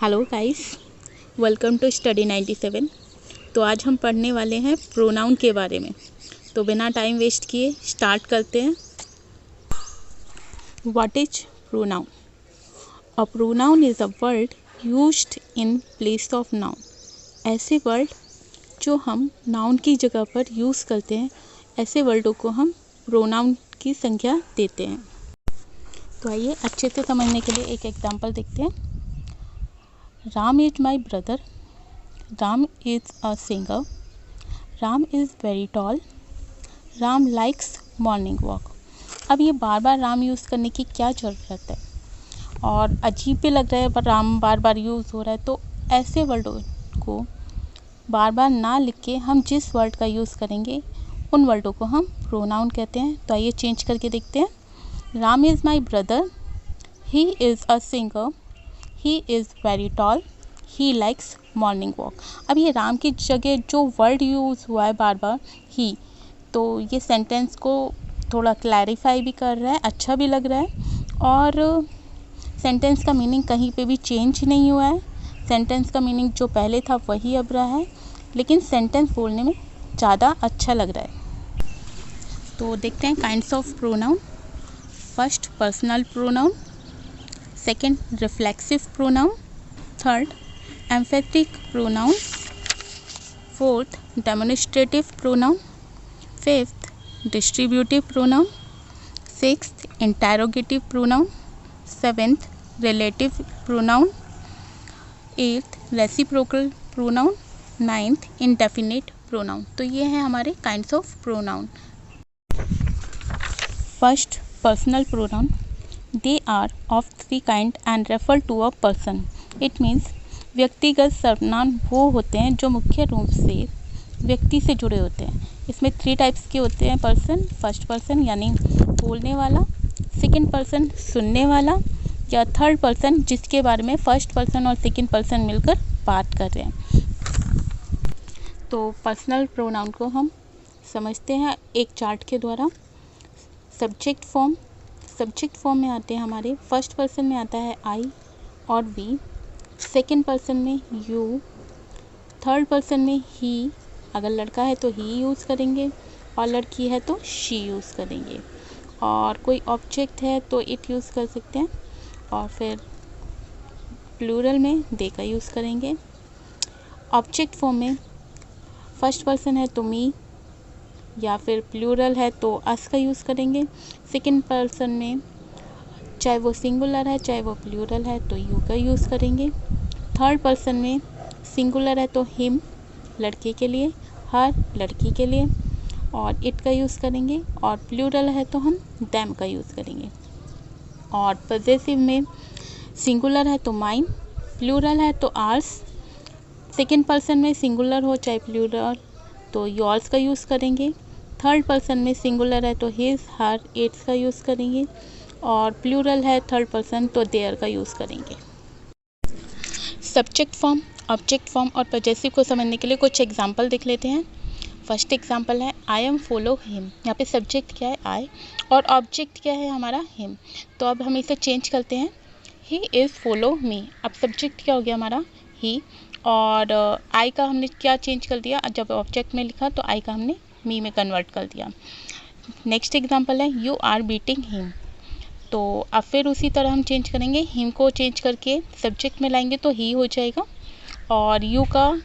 Hello guys, welcome to study 97। तो आज हम पढ़ने वाले हैं प्रोनाउन के बारे में। तो बिना टाइम वेस्ट किए स्टार्ट करते हैं। What is pronoun? A pronoun is a word used in place of noun. ऐसे वर्ड जो हम नाउन की जगह पर यूज़ करते हैं, ऐसे वर्डों को हम प्रोनाउन की संख्या देते हैं। तो आइए अच्छे से समझने के लिए एक एग्जांपल देखते हैं। Ram is my brother. Ram is a singer. Ram is very tall. Ram likes morning walk. अब ये बार बार राम यूज़ करने की क्या ज़रूरत है, और अजीब भी लग रहा है पर राम बार बार यूज़ हो रहा है। तो ऐसे वर्डों को बार बार ना लिख के हम जिस वर्ड का यूज़ करेंगे उन वर्डों को हम प्रोनाउन कहते हैं। तो आइए चेंज करके देखते हैं। Ram is my brother. He is a singer. He is very tall. He likes morning walk. अब ये राम की जगह जो वर्ड यूज़ हुआ है बार बार ही, तो ये सेंटेंस को थोड़ा क्लैरिफाई भी कर रहा है, अच्छा भी लग रहा है, और सेंटेंस का मीनिंग कहीं पे भी चेंज नहीं हुआ है। सेंटेंस का मीनिंग जो पहले था वही अब रहा है, लेकिन सेंटेंस बोलने में ज़्यादा अच्छा लग रहा है। तो देखते हैं kinds of pronoun. First, personal pronoun. Second, reflexive pronoun. Third, emphatic pronoun. Fourth, demonstrative pronoun. Fifth, distributive pronoun. Sixth, interrogative pronoun. Seventh, relative pronoun. Eighth, reciprocal pronoun. Ninth, indefinite pronoun. तो ये हैं हमारे kinds of pronoun. First, personal pronoun. They are of three kind and refer to a person. It means व्यक्तिगत सर्वनाम वो होते हैं जो मुख्य रूप से व्यक्ति से जुड़े होते हैं। इसमें 3 टाइप्स के होते हैं पर्सन। फर्स्ट पर्सन यानी बोलने वाला, सेकंड पर्सन सुनने वाला, या थर्ड पर्सन जिसके बारे में फर्स्ट पर्सन और सेकंड पर्सन मिलकर बात कर रहे हैं। तो पर्सनल प्रोनाउन को हम समझते हैं एक चार्ट के द्वारा। सब्जेक्ट फॉर्म में आते हैं हमारे। फर्स्ट पर्सन में आता है आई और वी, सेकंड पर्सन में यू, थर्ड पर्सन में ही। अगर लड़का है तो ही यूज़ करेंगे और लड़की है तो शी यूज़ करेंगे, और कोई ऑब्जेक्ट है तो इट यूज़ कर सकते हैं, और फिर प्लूरल में दे का यूज़ करेंगे। ऑब्जेक्ट फॉर्म में फर्स्ट पर्सन है तो मी, या फिर प्लूरल है तो अस का यूज़ करेंगे। सेकंड पर्सन में चाहे वो सिंगुलर है चाहे वो प्लूरल है तो यू का यूज़ करेंगे। थर्ड पर्सन में सिंगुलर है तो हिम लड़के के लिए, हर लड़की के लिए, और इट का यूज़ करेंगे, और प्लूरल है तो हम देम का यूज़ करेंगे। और पॉसेसिव में सिंगुलर है तो माइन, प्लूरल है तो आर्स। सेकंड पर्सन में सिंगुलर हो चाहे प्लूरल तो योर्स का यूज़ करेंगे। थर्ड पर्सन में सिंगुलर है तो हिज, हर, इट्स का यूज़ करेंगे, और प्लूरल है थर्ड पर्सन तो देयर का यूज़ करेंगे। सब्जेक्ट फॉर्म, ऑब्जेक्ट फॉर्म और पॉसेसिव को समझने के लिए कुछ एग्जांपल देख लेते हैं। फर्स्ट एग्जांपल है आई एम फॉलो हिम। यहाँ पे सब्जेक्ट क्या है आई, और ऑब्जेक्ट क्या है हमारा हिम। तो अब हम इसे चेंज करते हैं, ही इज़ फॉलो मी। अब सब्जेक्ट क्या हो गया हमारा ही, और आई का हमने क्या चेंज कर दिया, जब ऑब्जेक्ट में लिखा तो आई का हमने मी में कन्वर्ट कर दिया। नेक्स्ट एग्जांपल है यू आर बीटिंग हिम। तो अब फिर उसी तरह हम चेंज करेंगे, हिम को चेंज करके सब्जेक्ट में लाएंगे तो ही हो जाएगा, और यू का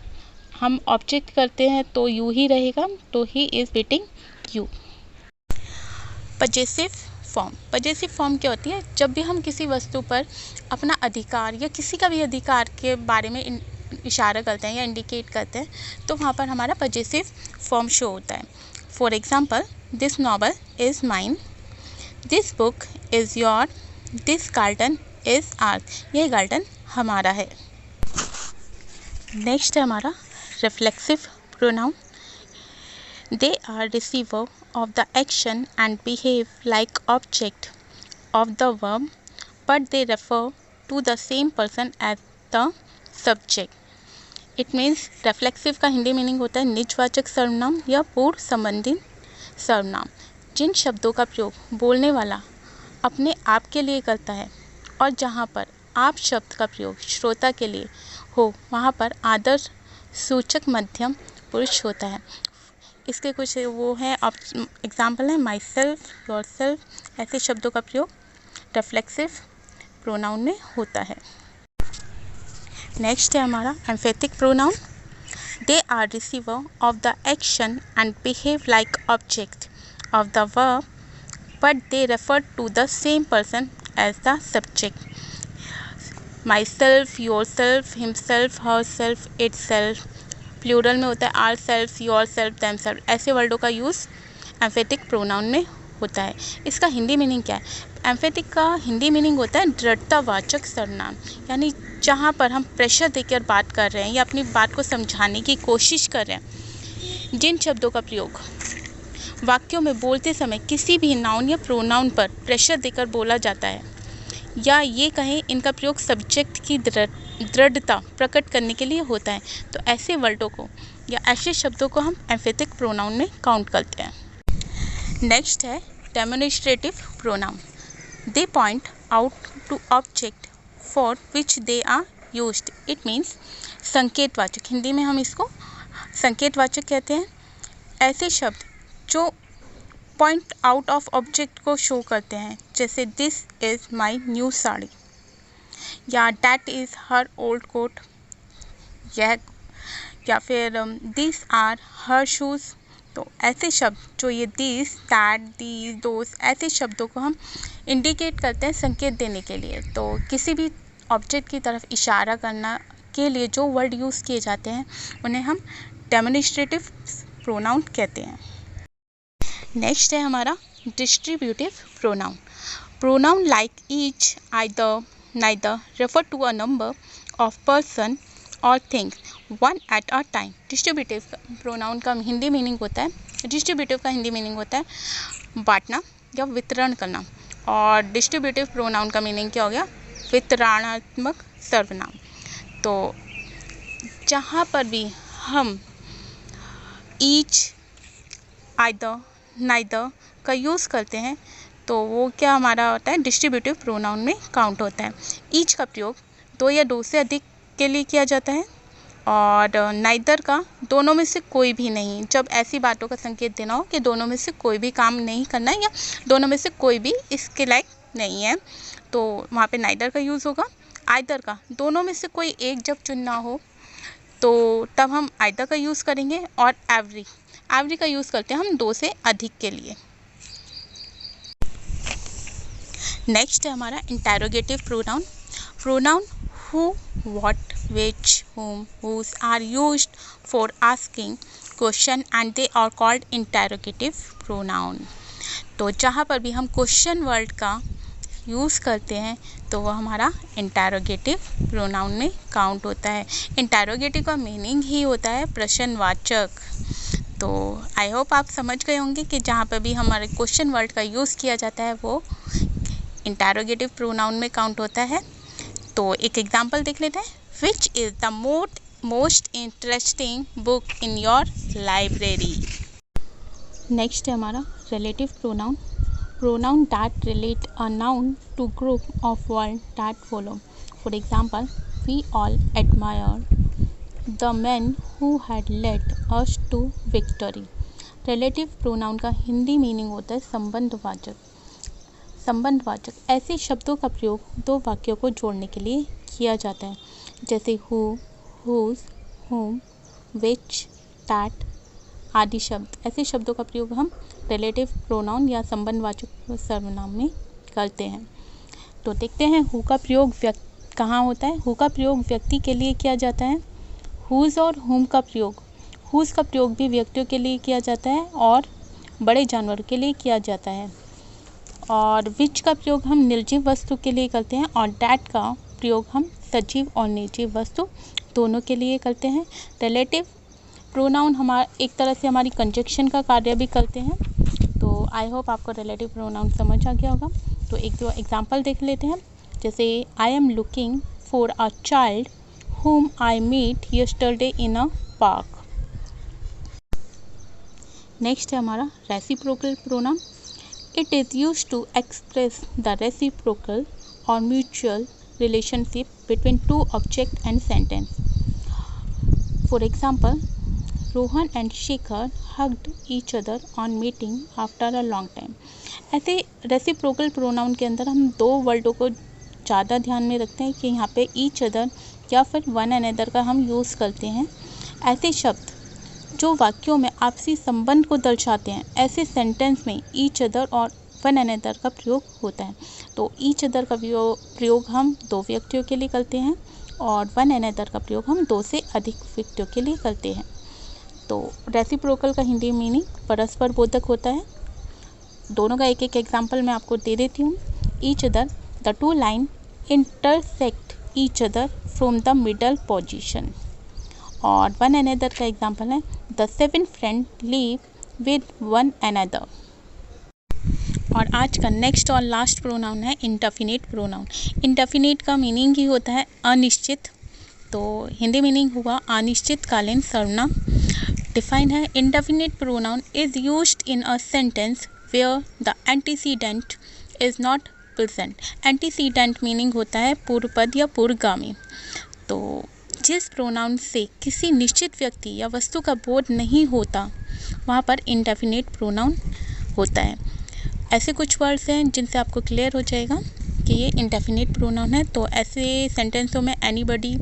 हम ऑब्जेक्ट करते हैं तो यू ही रहेगा, तो he is beating you. Possessive form क्या होती है? जब भी हम किसी वस्तु पर अपना अधिकार या किसी का भी अधिकार के बारे में इशारा करते हैं या इंडिकेट करते हैं, तो वहाँ पर हमारा पॉसेसिव फॉर्म शो होता है। For example, this novel is mine, this book is your, this garden is ours. यह गार्डन हमारा है। नेक्स्ट है हमारा reflexive pronoun. They are receiver of the action and behave like object of the verb, but they refer to the same person as the subject. It means reflexive का Hindi meaning होता है निजवाचक सर्वनाम या पूर्व संबंधी सर्वनाम। जिन शब्दों का प्रयोग बोलने वाला अपने आप के लिए करता है और जहाँ पर आप शब्द का प्रयोग श्रोता के लिए हो वहाँ पर आदर सूचक मध्यम पुरुष होता है। इसके कुछ वो है एग्जाम्पल है माई सेल्फ, योर सेल्फ, ऐसे शब्दों का प्रयोग रिफ्लेक्सिव प्रोनाउन में होता है। नेक्स्ट है हमारा emphatic pronoun. They are receiver of the action and behave like object of the verb but they refer to the same person as the subject. Myself, yourself, himself, herself, itself. Plural में होता है ourself, yourself, themself. ऐसे वर्डों का use एम्फेथिक pronoun में होता है। इसका हिंदी मीनिंग क्या है? एम्फेथिक का हिंदी मीनिंग होता है दृढ़तावाचक सर्वनाम, यानी जहाँ पर हम प्रेशर देकर बात कर रहे हैं या अपनी बात को समझाने की कोशिश कर रहे हैं। जिन शब्दों का प्रयोग वाक्यों में बोलते समय किसी भी नाउन या प्रोनाउन पर प्रेशर देकर बोला जाता है, या ये कहें इनका प्रयोग सब्जेक्ट की दृढ़ता प्रकट करने के लिए होता है, तो ऐसे वर्डों को या ऐसे शब्दों को हम एम्फेथिक प्रोनाउन में काउंट करते हैं। नेक्स्ट है demonstrative pronoun. They point out to object for which they are used. It means संकेतवाचक, हिंदी में हम इसको संकेतवाचक कहते हैं। ऐसे शब्द जो पॉइंट आउट ऑफ ऑब्जेक्ट को शो करते हैं, जैसे this is my new sari या that is her old coat, या फिर दिस आर हर शूज़। तो ऐसे शब्द जो ये दिस, दैट, दीज, दोस, ऐसे शब्दों को हम इंडिकेट करते हैं संकेत देने के लिए। तो किसी भी ऑब्जेक्ट की तरफ इशारा करना के लिए जो वर्ड यूज़ किए जाते हैं उन्हें हम डेमोन्स्ट्रेटिव प्रोनाउन कहते हैं। नेक्स्ट है हमारा distributive pronoun. Pronoun like each, either, neither refer to a number of person और things one at a time. Distributive pronoun का हिंदी मीनिंग होता है, डिस्ट्रीब्यूटिव का हिंदी मीनिंग होता है बांटना या वितरण करना, और डिस्ट्रीब्यूटिव प्रोनाउन का मीनिंग क्या हो गया? वितरणात्मक सर्वनाम। तो जहाँ पर भी हम ईच, आइदर, नाइदर का यूज़ करते हैं तो वो क्या हमारा होता है? डिस्ट्रीब्यूटिव प्रोनाउन में काउंट होता है। ईच का प्रयोग दो या दो से अधिक के लिए किया जाता है, और नाइदर का दोनों में से कोई भी नहीं, जब ऐसी बातों का संकेत देना हो कि दोनों में से कोई भी काम नहीं करना है या दोनों में से कोई भी इसके लायक नहीं है, तो वहाँ पे नाइदर का यूज़ होगा। आइदर का दोनों में से कोई एक जब चुनना हो तो तब हम आइदर का यूज़ करेंगे, और एवरी का यूज़ करते हैं हम दो से अधिक के लिए। नेक्स्ट है हमारा interrogative pronoun. Pronoun who, what, which, whom, whose are used for asking question and they are called interrogative pronoun। तो जहाँ पर भी हम क्वेश्चन वर्ड का यूज़ करते हैं तो वह हमारा इंटेरोगेटिव प्रोनाउन में काउंट होता है। इंटेरोगेटिव का मीनिंग ही होता है प्रश्नवाचक। तो आई होप आप समझ गए होंगे कि जहाँ पर भी हमारे क्वेश्चन वर्ड का यूज़ किया जाता है वो इंटेरोगेटिव प्रोनाउन में काउंट होता है। तो एक एग्जाम्पल देख लेते हैं। Which is the most interesting book in your library. Next है हमारा relative pronoun. Pronoun that relate a noun to group of word that follow. For example, we all admire the man who had led us to victory. Relative pronoun का Hindi meaning होता है संबंधवाचक। संबंधवाचक ऐसे शब्दों का प्रयोग दो वाक्यों को जोड़ने के लिए किया जाता है, जैसे हु, हुज, हुम, विच, दैट आदि शब्द। ऐसे शब्दों का प्रयोग हम रिलेटिव प्रोनाउन या संबंधवाचक सर्वनाम में करते हैं। तो देखते हैं हु का प्रयोग कहाँ होता है। हु का प्रयोग व्यक्ति के लिए किया जाता है। हुज और हुम का प्रयोग, हुज का प्रयोग भी व्यक्तियों के लिए किया जाता है और बड़े जानवरों के लिए किया जाता है। और विच का प्रयोग हम निर्जीव वस्तु के लिए करते हैं, और डैट का प्रयोग हम सजीव और निर्जीव वस्तु दोनों के लिए करते हैं। रिलेटिव प्रोनाउन हमारा एक तरह से हमारी कंजक्शन का कार्य भी करते हैं। तो आई होप आपको रिलेटिव प्रोनाउन समझ आ गया होगा। तो एक दो एग्जांपल देख लेते हैं, जैसे I am looking for a child whom I met yesterday in a park। Next है हमारा reciprocal pronoun. It is used to express the reciprocal or mutual relationship between two object and sentence. For example, Rohan and Shikhar hugged each other on meeting after a long time. ऐसे reciprocal pronoun के अंदर हम दो वर्डों को ज़्यादा ध्यान में रखते हैं कि यहाँ पे ईच अदर या फिर वन अनदर का हम यूज़ करते हैं। ऐसे शब्द जो वाक्यों में आपसी संबंध को दर्शाते हैं, ऐसे सेंटेंस में ईच अदर और वन अनदर का प्रयोग होता है। तो ईच अदर का प्रयोग हम दो व्यक्तियों के लिए करते हैं और वन अनदर का प्रयोग हम दो से अधिक व्यक्तियों के लिए करते हैं। तो रेसिप्रोकल का हिंदी मीनिंग परस्पर बोधक होता है। दोनों का एक एक एग्जाम्पल मैं आपको दे देती हूँ। Each other, the two line intersect each other from the middle position. और वन अनदर का एग्जाम्पल है the seven friend live with one another. और आज का नेक्स्ट और लास्ट प्रोनाउन है इंडेफिनिट प्रोनाउन। इंडेफिनिट का मीनिंग ही होता है अनिश्चित। तो हिंदी मीनिंग हुआ अनिश्चितकालीन सर्वनाम। डिफाइन है, indefinite pronoun is used in a sentence where the antecedent is not present. Antecedent meaning होता है पूर्व पद या पूर्वगामी। तो जिस प्रोनाउन से किसी निश्चित व्यक्ति या वस्तु का बोध नहीं होता, वहाँ पर इंडेफिनिट प्रोनाउन होता है। ऐसे कुछ वर्ड्स हैं जिनसे आपको क्लियर हो जाएगा कि ये इंडेफिनिट प्रोनाउन है। तो ऐसे सेंटेंसों में एनीबडी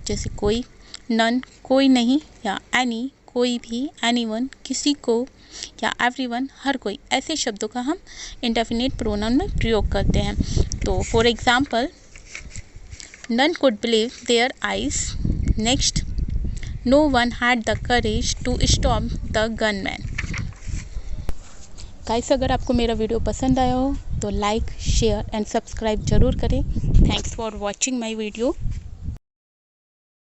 जैसे कोई, नन कोई नहीं, या एनी कोई भी, एनीवन किसी को, या एवरीवन हर कोई, ऐसे शब्दों का हम इंडेफिनिट प्रोनाउन में प्रयोग करते हैं। तो for example, none could believe their eyes. Next, no one had the courage to stop the gunman. Guys, अगर आपको मेरा वीडियो पसंद आया हो तो लाइक, शेयर एंड सब्सक्राइब ज़रूर करें। Thanks for watching my video.